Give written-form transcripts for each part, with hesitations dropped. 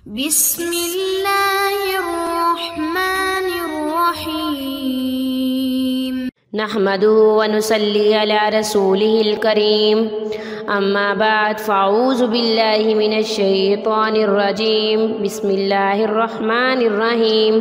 بسم اللہ الرحمن الرحیم نحمدہ ونصلی علی رسولہ الکریم اما بعد فاعوذ باللہ من الشیطان الرجیم بسم اللہ الرحمن الرحیم۔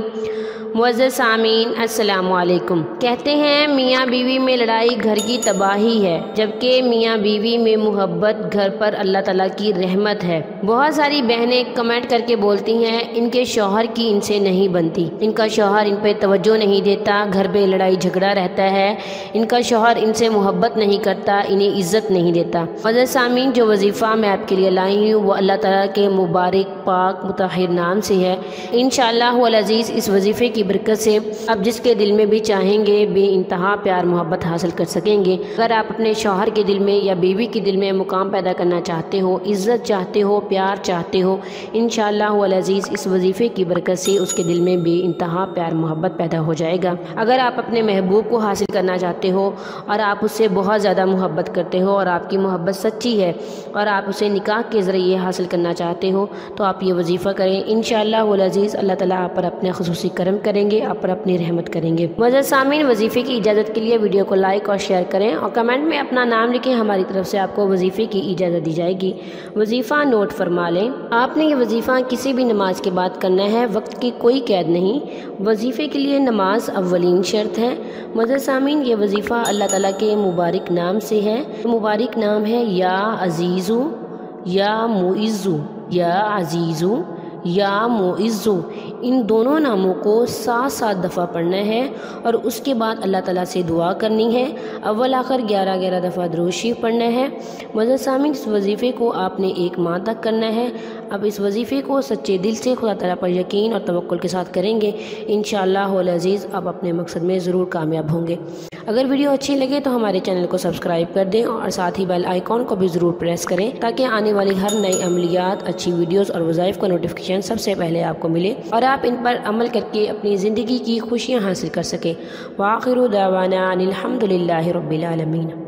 معزز سامعین السلام علیکم۔ کہتے ہیں میاں بیوی میں لڑائی گھر کی تباہی ہے، جبکہ میاں بیوی میں محبت گھر پر اللہ تعالیٰ کی رحمت ہے۔ بہت ساری بہنیں کمنٹ کر کے بولتی ہیں ان کے شوہر کی ان سے نہیں بنتی، ان کا شوہر ان پہ توجہ نہیں دیتا، گھر پہ لڑائی جھگڑا رہتا ہے، ان کا شوہر ان سے محبت نہیں کرتا، انہیں عزت نہیں دیتا۔ معزز سامعین، جو وظیفہ میں آپ کے لیے لائی ہوں وہ اللہ تعالیٰ کے مبارک پاک مطہر نام سے ہے۔ انشاءاللہ العزیز اس وظیفے کی برکت سے آپ جس کے دل میں بھی چاہیں گے بے انتہا پیار محبت حاصل کر سکیں گے۔ اگر آپ اپنے شوہر کے دل میں یا بیوی کے دل میں مقام پیدا کرنا چاہتے ہو، عزت چاہتے ہو، پیار چاہتے ہو، انشاءاللہ العزیز اس وظیفے کی برکت سے اس کے دل میں بے انتہا پیار محبت پیدا ہو جائے گا۔ اگر آپ اپنے محبوب کو حاصل کرنا چاہتے ہو اور آپ اس سے بہت زیادہ محبت کرتے ہو اور آپ کی محبت سچی ہے اور آپ اسے نکاح کے ذریعے حاصل کرنا چاہتے ہو تو آپ یہ وظیفہ کریں۔ انشاءاللہ العزیز اللہ تعالیٰ آپ پر اپنے خصوصی کرم کریں گے، آپ پر اپنی رحمت کریں گے۔ معزز سامعین، وظیفے کی اجازت کے لیے ویڈیو کو لائک اور شیئر کریں اور کمنٹ میں اپنا نام لکھیں، ہماری طرف سے آپ کو وظیفے کی اجازت دی جائے گی۔ وظیفہ نوٹ فرما لیں، آپ نے یہ وظیفہ کسی بھی نماز کے بعد کرنا ہے، وقت کی کوئی قید نہیں۔ وظیفے کے لیے نماز اولین شرط ہے۔ معزز سامعین، یہ وظیفہ اللہ تعالیٰ کے مبارک نام سے ہے۔ مبارک نام ہے یا عزیزو، یا معزو، یا عزیزو، یا معزو، ان دونوں ناموں کو 7 دفعہ پڑھنا ہے اور اس کے بعد اللہ تعالیٰ سے دعا کرنی ہے۔ اول آخر 11 دفعہ درود شریف پڑھنا ہے۔ معزز سامعین، اس وظیفے کو آپ نے 1 ماہ تک کرنا ہے۔ اب اس وظیفے کو سچے دل سے خدا تعالیٰ پر یقین اور توکل کے ساتھ کریں گے، انشاءاللہ العزیز آپ اپنے مقصد میں ضرور کامیاب ہوں گے۔ اگر ویڈیو اچھی لگے تو ہمارے چینل کو سبسکرائب کر دیں اور ساتھ ہی بیل آئیکن کو بھی ضرور پریس کریں تاکہ آنے والی ہر نئی عملیات، اچھی ویڈیوز اور وظائف کا نوٹیفیکیشن سب سے پہلے آپ کو ملے اور آپ ان پر عمل کر کے اپنی زندگی کی خوشیاں حاصل کر سکیں۔ وآخر دعوانا ان الحمد للہ رب العالمین۔